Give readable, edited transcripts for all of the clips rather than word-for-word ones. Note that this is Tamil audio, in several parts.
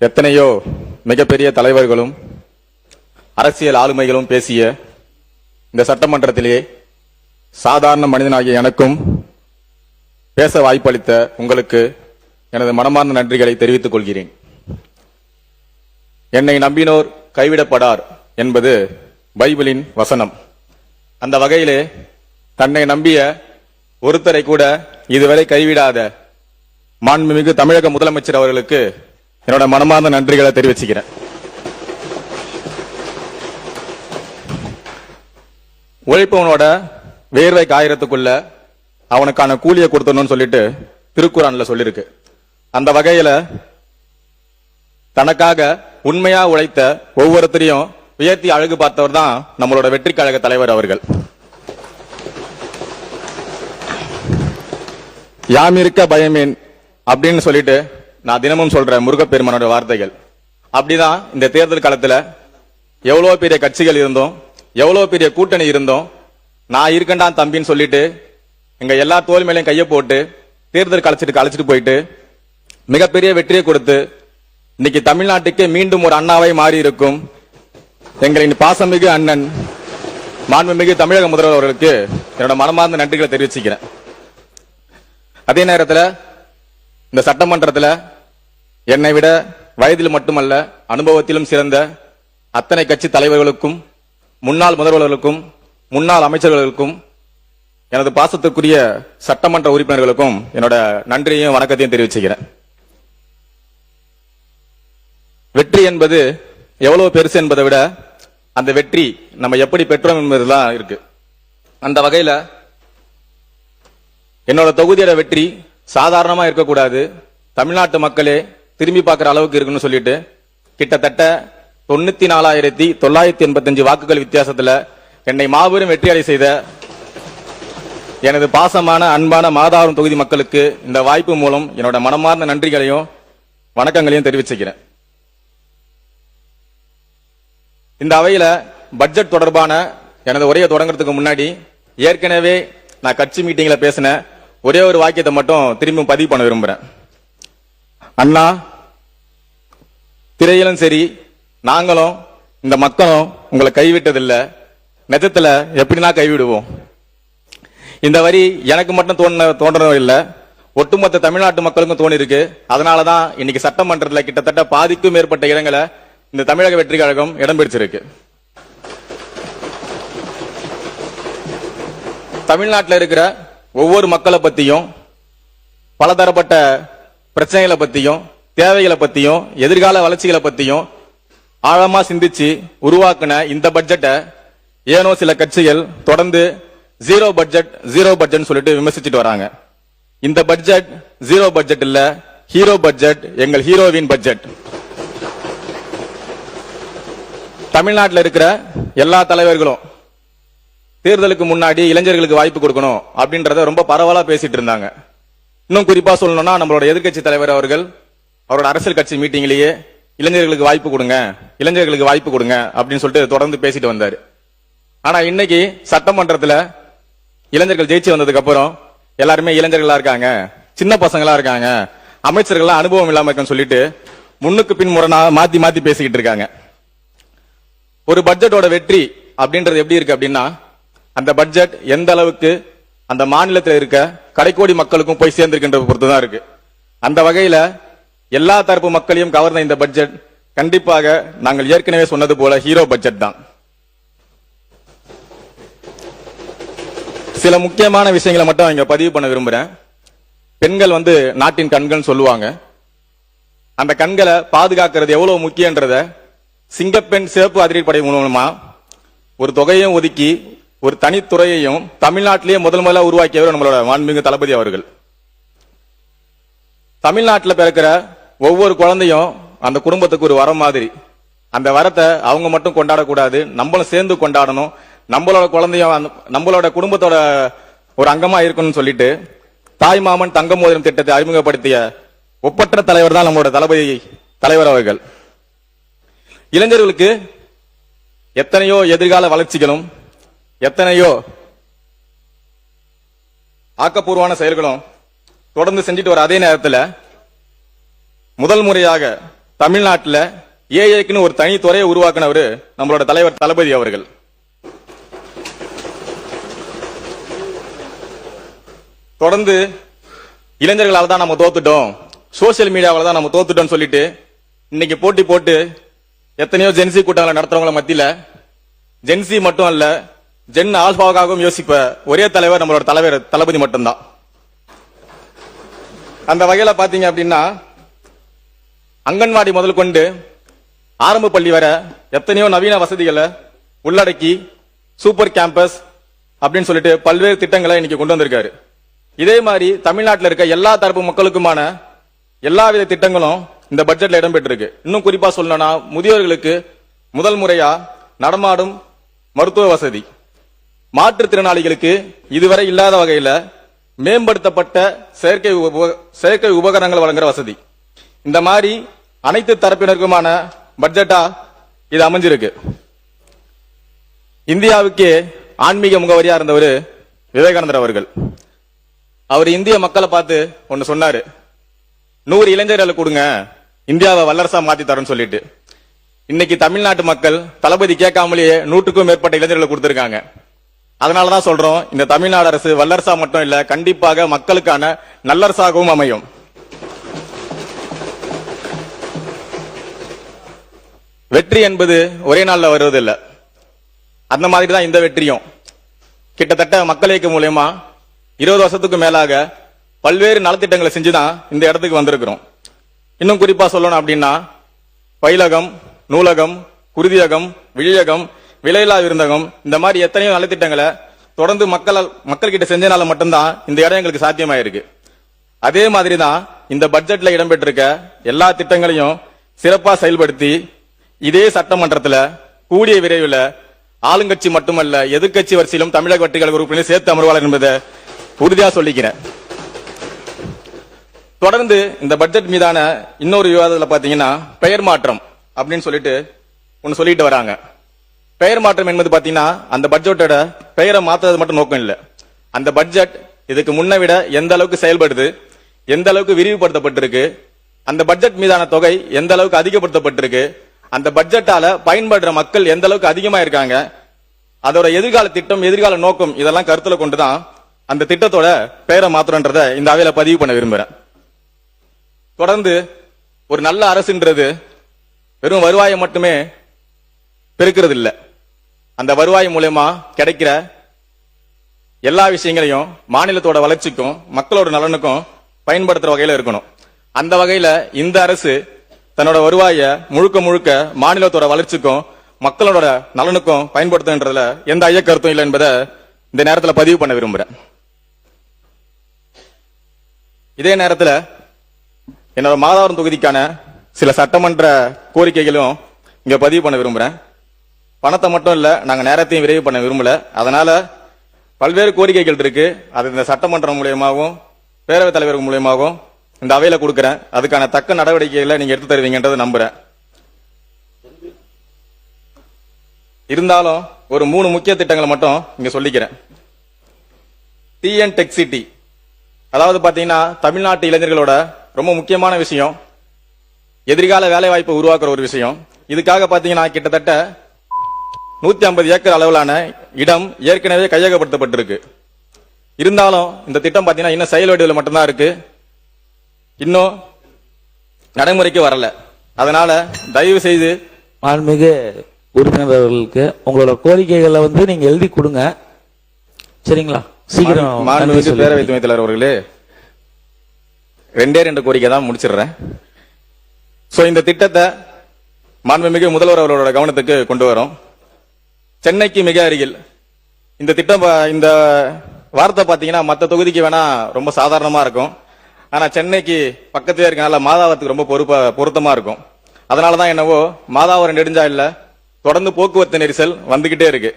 எத்தனையோ மிகப்பெரிய தலைவர்களும் அரசியல் ஆளுமைகளும் பேசிய இந்த சட்டமன்றத்திலே சாதாரண மனிதனாகிய எனக்கும் பேச வாய்ப்பளித்த உங்களுக்கு எனது மனமார்ந்த நன்றிகளை தெரிவித்துக் கொள்கிறேன். என்னை நம்பினோர் கைவிடப்படார் என்பது பைபிளின் வசனம். அந்த வகையிலே தன்னை நம்பிய ஒருத்தரை கூட இதுவரை கைவிடாத மாண்புமிகு தமிழக முதலமைச்சர் அவர்களுக்கு என்னோட மனமார்ந்த நன்றிகளை தெரிவிச்சுக்கிறேன். உழைப்பவனோட வேர்வை காயறதுக்குள்ள அவனுக்கான கூலியை கொடுத்தணும்னு சொல்லிட்டு திருக்குறான்ல சொல்லிருக்கு. அந்த வகையில தனக்காக உண்மையா உழைத்த ஒவ்வொருத்தரையும் உயர்த்தி அழகு பார்த்தவர் தான் நம்மளோட வெற்றி கழக தலைவர் அவர்கள். யாம் இருக்க பயமேன் அப்படின்னு சொல்லிட்டு நான் தினமும் சொல்ற முருகப்பெருமானோட வார்த்தைகள். அப்படிதான் இந்த தேர்தல் காலத்துல எவ்வளவு பெரிய கட்சிகள் இருந்தோம், எவ்வளவு பெரிய கூட்டணி இருந்தோம், நான் இருக்கண்டா தம்பின்னு சொல்லிட்டு எங்க எல்லா தோல் மேலையும் கைய போட்டு தேர்தல் கலைச்சிட்டு போயிட்டு மிகப்பெரிய வெற்றியை கொடுத்து இன்னைக்கு தமிழ்நாட்டுக்கு மீண்டும் ஒரு அண்ணாவை மாறி இருக்கும் எங்களின் பாசமிகு அண்ணன் மாண்புமிகு தமிழக முதல்வர் அவர்களுக்கு என்னோட மனமார்ந்த நன்றிகளை தெரிவிச்சுக்கிறேன். அதே நேரத்தில் இந்த சட்டமன்றத்தில் என்னை விட வயதில் மட்டுமல்ல அனுபவத்திலும் சிறந்த அத்தனை கட்சி தலைவர்களுக்கும் முன்னாள் முதல்வர்களுக்கும் முன்னாள் அமைச்சர்களுக்கும் எனது பாசத்திற்குரிய சட்டமன்ற உறுப்பினர்களுக்கும் என்னோட நன்றியையும் வணக்கத்தையும் தெரிவிச்சுக்கிறேன். வெற்றி என்பது எவ்வளவு பெருசு என்பதை விட அந்த வெற்றி நம்ம எப்படி பெற்றோம் என்பதுதான் இருக்கு. அந்த வகையில என்னோட தொகுதியோட வெற்றி சாதாரணமா இருக்கக்கூடாது, தமிழ்நாட்டு மக்களே திரும்பி பார்க்கிற அளவுக்கு இருக்குன்னு சொல்லிட்டு கிட்டத்தட்ட 94,985 வாக்குகள் வித்தியாசத்துல என்னை மாபெரும் வெற்றியடை செய்த எனது பாசமான அன்பான மாதாவரம் தொகுதி மக்களுக்கு இந்த வாய்ப்பு மூலம் என்னோட மனமார்ந்த நன்றிகளையும் வணக்கங்களையும் தெரிவிச்சுக்கிறேன். இந்த அவையில பட்ஜெட் தொடர்பான எனது உரையை தொடங்குறதுக்கு முன்னாடி ஏற்கனவே நான் கட்சி மீட்டிங்ல பேசின ஒரே ஒரு வாக்கியத்தை மட்டும் திரும்பி பதிவு பண்ண விரும்புறேன். அண்ணா, திரையிலும் சரி நாங்களும் இந்த மக்களும் உங்களை கைவிட்டதில்லை, நிஜத்துல எப்படின்னா கைவிடுவோம். இந்த வரி எனக்கு மட்டும் தோன்றதும் இல்லை, ஒட்டுமொத்த தமிழ்நாட்டு மக்களுக்கும் தோணி இருக்கு. அதனாலதான் இன்னைக்கு சட்டமன்றத்தில் கிட்டத்தட்ட பாதிக்கும் மேற்பட்ட இடங்களை இந்த தமிழக வெற்றி கழகம் இடம்பெற்றிருக்கு. தமிழ்நாட்டில் இருக்கிற ஒவ்வொரு மக்களை பத்தியும் பலதரப்பட்ட பிரச்சனைகளை பத்தியும் தேவைகளை பத்தியும் எதிர்கால வளர்ச்சிகளை பத்தியும் ஆழமா சிந்திச்சு உருவாக்குன இந்த பட்ஜெட்டை ஏனோ சில கட்சிகள் தொடர்ந்து ஜீரோ பட்ஜெட் சொல்லிட்டு விமர்சிச்சுட்டு வராங்க. இந்த பட்ஜெட் ஜீரோ பட்ஜெட் இல்ல, ஹீரோ பட்ஜெட், எங்கள் ஹீரோவின் பட்ஜெட். தமிழ்நாட்டில் இருக்கிற எல்லா தலைவர்களும் தேர்தலுக்கு முன்னாடி இளைஞர்களுக்கு வாய்ப்பு கொடுக்கணும் அப்படின்றத ரொம்ப பரவலா பேசிட்டு இருந்தாங்க. இன்னும் குறிப்பா சொல்லணும்னா நம்மளோட எதிர்கட்சி தலைவர் அவர்கள் அவரோட அரசியல் கட்சி மீட்டிங்லயே இளைஞர்களுக்கு வாய்ப்பு கொடுங்க, இளைஞர்களுக்கு வாய்ப்பு கொடுங்க அப்படின்னு சொல்லிட்டு தொடர்ந்து பேசிட்டு வந்தாரு. ஆனா இன்னைக்கு சட்டமன்றத்துல இளைஞர்கள் ஜெயிச்சு வந்ததுக்கு அப்புறம் எல்லாருமே இளைஞர்களா இருக்காங்க, சின்ன பசங்களா இருக்காங்க, அமைச்சர்கள்லாம் அனுபவம் இல்லாம இருக்குன்னு சொல்லிட்டு முன்னுக்கு பின் முரணா மாத்தி பேசிக்கிட்டு இருக்காங்க. ஒரு பட்ஜெட்டோட வெற்றி அப்படின்றது எப்படி இருக்கு அப்படின்னா, அந்த பட்ஜெட் எந்த அளவுக்கு அந்த மாநிலத்தில் இருக்க கடைக்கோடி மக்களுக்கும் போய் சேர்ந்திருக்கின்ற பொறுத்துதான் இருக்கு. அந்த வகையில எல்லா தரப்பு மக்களையும் கவர்ந்த இந்த பட்ஜெட் கண்டிப்பாக நாங்கள் ஏற்கனவே சொன்னது போல ஹீரோ பட்ஜெட் தான். சில முக்கியமான விஷயங்களை மட்டும் இங்க பதிவு பண்ண விரும்புறேன். பெண்கள் நாட்டின் கண்கள் சொல்லுவாங்க. அந்த கண்களை பாதுகாக்கிறது எவ்வளவு முக்கியன்றத சிங்கப்பெண் சிறப்பு அதிரடிப்படை மூலமா ஒரு தொகையும் ஒதுக்கி ஒரு தனித்துறையையும் தமிழ்நாட்டிலேயே முதல்ல உருவாக்கியவர் நம்மளோட மாண்புமிகு தளபதி அவர்கள். தமிழ்நாட்டில் பிறக்கிற ஒவ்வொரு குழந்தையும் அந்த குடும்பத்துக்கு ஒரு வரம் மாதிரி. அந்த வரத்தை அவங்க மட்டும் கொண்டாடக்கூடாது, நம்மளும் சேர்ந்து கொண்டாடணும். நம்மளோட குழந்தையும் நம்மளோட குடும்பத்தோட ஒரு அங்கமா இருக்கணும்னு சொல்லிட்டு தாய் மாமன் தங்க மோதிரம் திட்டத்தை அறிமுகப்படுத்திய ஒப்பற்ற தலைவர் தான் நம்மளோட தளபதி தலைவர் அவர்கள். இளைஞர்களுக்கு எத்தனையோ எதிர்கால வளர்ச்சிகளும் எத்தனையோ ஆக்கப்பூர்வமான செயல்களும் தொடர்ந்து செஞ்சுட்டு வர அதே நேரத்தில் முதல் முறையாக தமிழ்நாட்டுல ஏஐக்குன்னு ஒரு தனி துறையை உருவாக்குனவர் நம்மளோட தலைவர் தளபதி அவர்கள். தொடர்ந்து இளைஞர்களால தான் நம்ம தோத்துட்டோம், சோசியல் மீடியாவால தான் நம்ம தோத்துட்டோம் சொல்லிட்டு இன்னைக்கு போட்டி போட்டு எத்தனையோ ஜென்சி கூட்டங்களை நடத்துறவங்கள மத்தியில ஜென்சி மட்டும் அல்ல, ஜென் ஆல்பாவுக்காகவும் யோசிப்ப ஒரே தலைவர் நம்மளோட தலைவர் தளபதி மட்டும்தான். அந்த வகையில பாத்தீங்க அப்படின்னா அங்கன்வாடி முதல் கொண்டு ஆரம்ப பள்ளி வர எத்தனையோ நவீன வசதிகளை உள்ளடக்கி சூப்பர் கேம்பஸ் அப்படின்னு சொல்லிட்டு பல்வேறு திட்டங்களை இன்னைக்கு கொண்டு வந்திருக்காரு. இதே மாதிரி தமிழ்நாட்டில் இருக்க எல்லா தரப்பு மக்களுக்குமான எல்லாவித திட்டங்களும் இந்த பட்ஜெட்ல இடம்பெற்றிருக்கு. இன்னும் குறிப்பா சொல்லணும்னா முதியோர்களுக்கு முதல் முறையா நடமாடும் மருத்துவ வசதி, மாற்றுத்திறனாளிகளுக்கு இதுவரை இல்லாத வகையில மேம்படுத்தப்பட்ட செயற்கை உபகரணங்கள் வழங்குற வசதி, இந்த மாதிரி அனைத்து தரப்பினருக்குமான பட்ஜெட்டா இது அமைஞ்சிருக்கு. இந்தியாவுக்கே ஆன்மீக முகவரியா இருந்தவர் விவேகானந்தர் அவர்கள். அவர் இந்திய மக்களை பார்த்து ஒன்னு சொன்னாரு, 100 இளைஞர்களை கொடுங்க, இந்தியாவை வல்லரசா மாத்தி தரேன்னு சொல்லிட்டு. இன்னைக்கு தமிழ்நாட்டு மக்கள் தளபதி கேட்காமலேயே 100க்கும் மேற்பட்ட இளைஞர்களை கொடுத்திருக்காங்க. அதனாலதான் சொல்றோம், இந்த தமிழ்நாடு அரசு வல்லரசா மட்டும் இல்ல, கண்டிப்பாக மக்களுக்கான நல்லரசாகவும் அமையும். வெற்றி என்பது ஒரே நாள்ல வருவதில்லை. அந்த மாதிரி தான் இந்த வெற்றியும். கிட்டத்தட்ட மக்கள் இயக்கம் மூலமா 20 வருஷத்துக்கு மேலாக பல்வேறு நலத்திட்டங்களை செஞ்சுதான் இந்த இடத்துக்கு வந்திருக்கிறோம். இன்னும் குறிப்பா சொல்லணும் அப்படின்னா பயிலகம், நூலகம், குருதியகம், விழியகம், விலையில்லா விருந்தகம், இந்த மாதிரி எத்தனையோ நலத்திட்டங்களை தொடர்ந்து மக்கள் கிட்ட செஞ்சனால மட்டும்தான் இந்த இடம் எங்களுக்கு சாத்தியமாயிருக்கு. அதே மாதிரி தான் இந்த பட்ஜெட்ல இடம்பெற்றிருக்க எல்லா திட்டங்களையும் சிறப்பா செயல்படுத்தி இதே சட்டமன்றத்துல கூடிய விரைவில் ஆளுங்கட்சி மட்டுமல்ல எதிர்கட்சி வரிசையிலும் தமிழக வெற்றிகள் உறுப்பினர் சேர்த்து அமர்வாளர் என்பதை உறுதியா சொல்லிக்கிறேன். தொடர்ந்து இந்த பட்ஜெட் மீதான இன்னொரு விவாதத்தில் பாத்தீங்கன்னா பெயர் மாற்றம் அப்படின்னு சொல்லிட்டு ஒன்னு சொல்லிட்டு வராங்க. பெயர் மாற்றம் என்பது பாத்தீங்கன்னா அந்த பட்ஜெட்டோட பெயரை மாத்துறது மட்டும் நோக்கம் இல்ல. அந்த பட்ஜெட் இதுக்கு முன்ன விட எந்த அளவுக்கு செயல்படுது, எந்த அளவுக்கு விரிவுபடுத்தப்பட்டிருக்கு, அந்த பட்ஜெட் மீதான தொகை எந்த அளவுக்கு அதிகப்படுத்தப்பட்டிருக்கு, அந்த பட்ஜெட்டால பயன்படுற மக்கள் எந்த அளவுக்கு அதிகமா இருக்காங்க, அதோட எதிர்கால திட்டம், எதிர்கால நோக்கம் இதெல்லாம் கருத்துல கொண்டுதான் அந்த திட்டத்தோட பெயரை மாத்திரன்றத இந்த அவையில பதிவு பண்ண விரும்புறேன். தொடர்ந்து ஒரு நல்ல அரசுன்றது வெறும் வருவாயை மட்டுமே பெருக்கிறது இல்ல. அந்த வருவாய் மூலமா கிடைக்கிற எல்லா விஷயங்களையும் மாநிலத்தோட வளர்ச்சிக்கும் மக்களோட நலனுக்கும் பயன்படுத்துற வகையில இருக்கணும். அந்த வகையில இந்த அரசு தன்னோட வருவாய முழுக்க முழுக்க மாநிலத்தோட வளர்ச்சிக்கும் மக்களோட நலனுக்கும் பயன்படுத்துன்றதுல எந்த ஐய கருத்தும் இல்லை என்பதை இந்த நேரத்தில் பதிவு பண்ண விரும்புறேன். இதே நேரத்தில் என்னோட மாதாவரம் தொகுதிக்கான சில சட்டமன்ற கோரிக்கைகளும் இங்க பதிவு பண்ண விரும்புறேன். பணத்தை மட்டும் இல்ல, நாங்க நேரத்தையும் விரைவு பண்ண விரும்பல. அதனால பல்வேறு கோரிக்கைகள் இருக்கு. அது இந்த சட்டமன்றம் மூலியமாகவும் பேரவைத் தலைவர் மூலியமாகவும் இந்த அவையில கொடுக்கிறேன். அதுக்கான தக்க நடவடிக்கைகளை நீங்க எடுத்து தருவீங்கன்றது நம்புறேன். இருந்தாலும் ஒரு 3 முக்கிய திட்டங்களை மட்டும் இங்க சொல்லிக்கிறேன். டிஎன் டெக் சிட்டி, அதாவது பாத்தீங்கன்னா தமிழ்நாட்டு இளைஞர்களோட ரொம்ப முக்கியமான விஷயம், எதிர்கால வேலை வாய்ப்பை உருவாக்குற ஒரு விஷயம். இதுக்காக பாத்தீங்கன்னா கிட்டத்தட்ட 150 ஏக்கர் அளவிலான இடம் ஏற்கனவே கையகப்படுத்தப்பட்டிருக்கு. இருந்தாலும் இந்த திட்டம் பாத்தீங்கன்னா இன்னும் செயல் வடிவில் மட்டும்தான் இருக்கு, இன்னும் நடைமுறைக்கு வரல. அதனால தயவு செய்து மாண்புமிகு உறுப்பினர்களுக்கு உங்களோட கோரிக்கைகளை நீங்க எழுதி கொடுங்க, சரிங்களா? சீக்கிரம். மாண்புமிகு பேரவைத் துணைத் தலைவர் அவர்களே, 2 கோரிக்கை தான் முடிச்சிடுறேன். சோ இந்த திட்டத்தை மாண்புமிகு முதல்வர் அவர்களோட கவனத்துக்கு கொண்டு வரோம். சென்னைக்கு மிக அருகில் இந்த திட்டம், இந்த வார்த்தை பாத்தீங்கன்னா மற்ற தொகுதிக்கு வேணா ரொம்ப சாதாரணமா இருக்கும், ஆனா சென்னைக்கு பக்கத்திலே இருக்கனால மாதாவரத்துக்கு ரொம்ப பொருத்தமா இருக்கும். அதனாலதான் என்னவோ மாதாவரம் நெடுஞ்சாலையில தொடர்ந்து போக்குவரத்து நெரிசல் வந்துகிட்டே இருக்கு.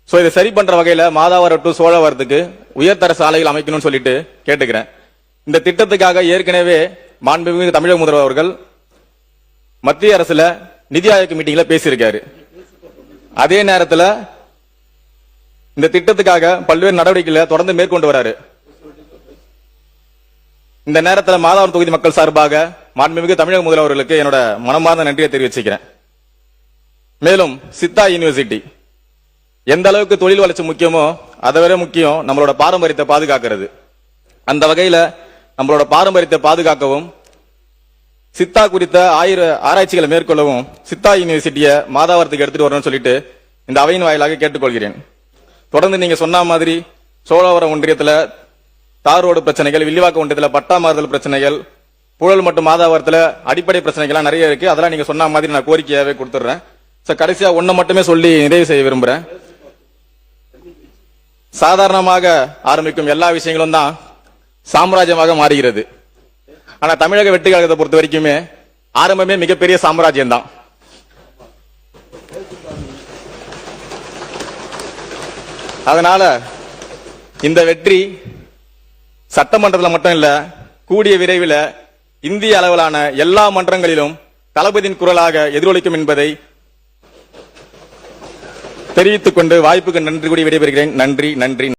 சோ இதை சரி பண்ற வகையில மாதாவரம் டு சோழவரத்துக்கு உயர்தர சாலைகள் அமைக்கணும்னு சொல்லிட்டு கேட்டுக்கிறேன். இந்த திட்டத்துக்காக ஏற்கனவே மாண்புமிகு தமிழக முதல்வர் அவர்கள் மத்திய அரசுல நிதி ஆயோக் மீட்டிங்ல பேசியிருக்காரு. அதே நேரத்தில் இந்த திட்டத்துக்காக பல்வேறு நடவடிக்கைகளை தொடர்ந்து மேற்கொண்டு வராரு. இந்த நேரத்தில் மாதாவரம் தொகுதி மக்கள் சார்பாக மாண்புமிகு தமிழக முதல்வர்களுக்கு என்னோட மனமார்ந்த நன்றியை தெரிவிச்சுக்கிறேன். மேலும் சித்தா யூனிவர்சிட்டி எந்த அளவுக்கு தொழில் வளர்ச்சி முக்கியமோ அதை விட முக்கியம் நம்மளோட பாரம்பரியத்தை பாதுகாக்கிறது. அந்த வகையில நம்மளோட பாரம்பரியத்தை பாதுகாக்கவும் சித்தா குறித்த ஆராய்ச்சிகளை மேற்கொள்ளவும் சித்தா யூனிவர்சிட்டியை மாதாவரத்துக்கு எடுத்துட்டு வரணும்னு சொல்லிட்டு இந்த அவையின் வாயிலாக கேட்டுக்கொள்கிறேன். தொடர்ந்து நீங்க சொன்ன மாதிரி சோழவரம் ஒன்றியத்துல தார் ரோடு பிரச்சனைகள், வில்லிவாக்கம் ஒன்றியத்துல பட்டா மாறுதல் பிரச்சனைகள், புழல் மற்றும் மாதாவரத்துல அடிப்படை பிரச்சனைகள்லாம் நிறைய இருக்கு. அதெல்லாம் நீங்க சொன்ன மாதிரி நான் கோரிக்கையாவே கொடுத்துடுறேன். கடைசியா ஒன்ன மட்டுமே சொல்லி நிறைவு செய்ய விரும்புறேன். சாதாரணமாக ஆரம்பிக்கும் எல்லா விஷயங்களும் தான் சாம்ராஜ்யமாக மாறுகிறது. ஆனா தமிழக வெற்றி கழகத்தை பொறுத்த வரைக்குமே ஆரம்பமே மிகப்பெரிய சாம்ராஜ்யம் தான். அதனால இந்த வெற்றி சட்டமன்றத்தில் மட்டும் இல்ல, கூடிய விரைவில் இந்திய அளவிலான எல்லா மன்றங்களிலும் தளபதியின் குரலாக எதிரொலிக்கும் என்பதை தெரிவித்துக் கொண்டு வாய்ப்புக்கு நன்றி கூறி விடைபெறுகிறேன். நன்றி.